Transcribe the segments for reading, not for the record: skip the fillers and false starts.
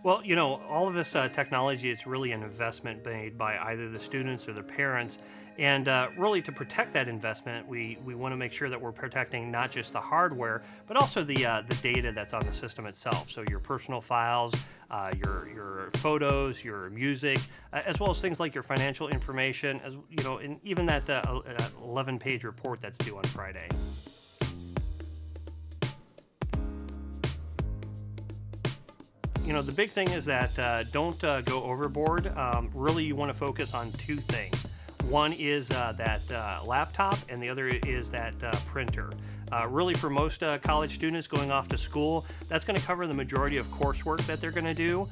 Well, all of this technology, it's really an investment made by either the students or the parents. And really, to protect that investment, we want to make sure that we're protecting not just the hardware, but also the data that's on the system itself. So your personal files, your photos, your music, as well as things like your financial information, as and even that 11-page report that's due on Friday. The big thing is that don't go overboard. Really, you want to focus on two things. One is that laptop, and the other is that printer. Really, for most college students going off to school, that's going to cover the majority of coursework that they're going to do.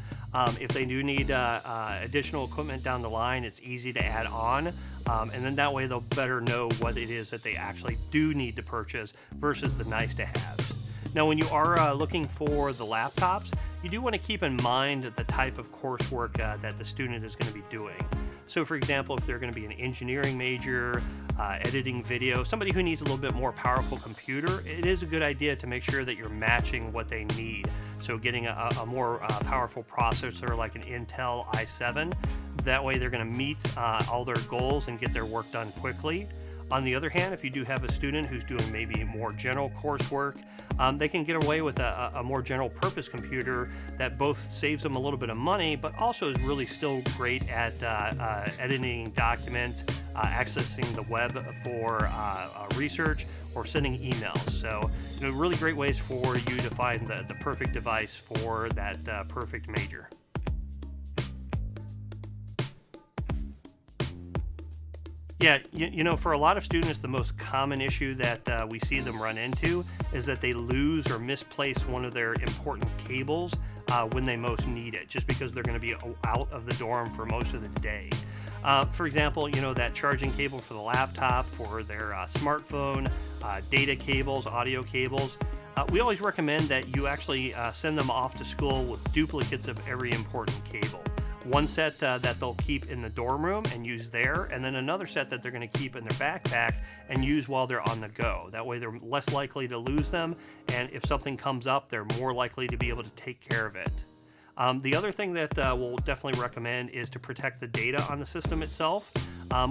If they do need additional equipment down the line, it's easy to add on. And then that way they'll better know what it is that they actually do need to purchase versus the nice to haves. Now, when you are looking for the laptops, you do want to keep in mind the type of coursework that the student is going to be doing. So, for example, if they're going to be an engineering major, editing video, somebody who needs a little bit more powerful computer, it is a good idea to make sure that you're matching what they need. So getting a more powerful processor like an Intel i7, that way they're going to meet all their goals and get their work done quickly. On the other hand, if you do have a student who's doing maybe more general coursework, they can get away with a more general purpose computer that both saves them a little bit of money, but also is really still great at editing documents, accessing the web for research, or sending emails. So, really great ways for you to find the perfect device for that perfect major. Yeah, for a lot of students, the most common issue that we see them run into is that they lose or misplace one of their important cables when they most need it, just because they're going to be out of the dorm for most of the day. For example, that charging cable for the laptop, for their smartphone, data cables, audio cables. We always recommend that you actually send them off to school with duplicates of every important cable. One set that they'll keep in the dorm room and use there, and then another set that they're going to keep in their backpack and use while they're on the go. That way they're less likely to lose them, and if something comes up, they're more likely to be able to take care of it. The other thing that we'll definitely recommend is to protect the data on the system itself.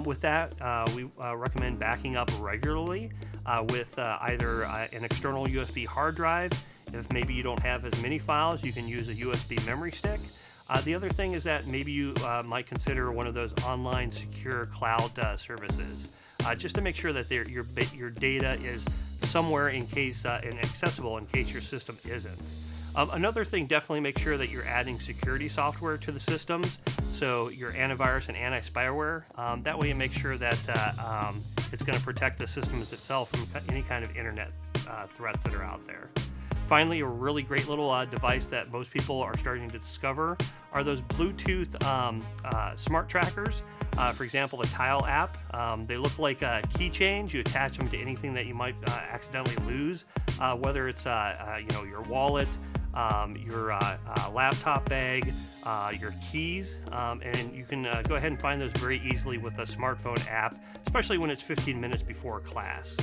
With that, we recommend backing up regularly with either an external USB hard drive. If maybe you don't have as many files, you can use a USB memory stick. The other thing is that maybe you might consider one of those online secure cloud services, just to make sure that your data is somewhere in case and accessible in case your system isn't. Another thing, definitely make sure that you're adding security software to the systems, so your antivirus and anti-spyware. That way you make sure that it's going to protect the systems itself from any kind of internet threats that are out there. Finally, a really great little device that most people are starting to discover are those Bluetooth smart trackers. For example, the Tile app. They look like keychains. You attach them to anything that you might accidentally lose, whether it's your wallet, your laptop bag, your keys, and you can go ahead and find those very easily with a smartphone app, especially when it's 15 minutes before class.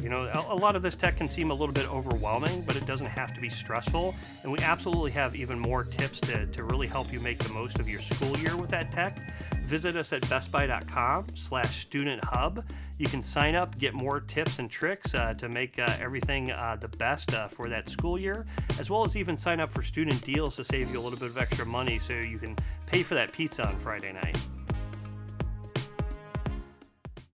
A lot of this tech can seem a little bit overwhelming, but it doesn't have to be stressful. And we absolutely have even more tips to really help you make the most of your school year with that tech. Visit us at bestbuy.com/studenthub. You can sign up, get more tips and tricks to make everything the best for that school year, as well as even sign up for student deals to save you a little bit of extra money so you can pay for that pizza on Friday night.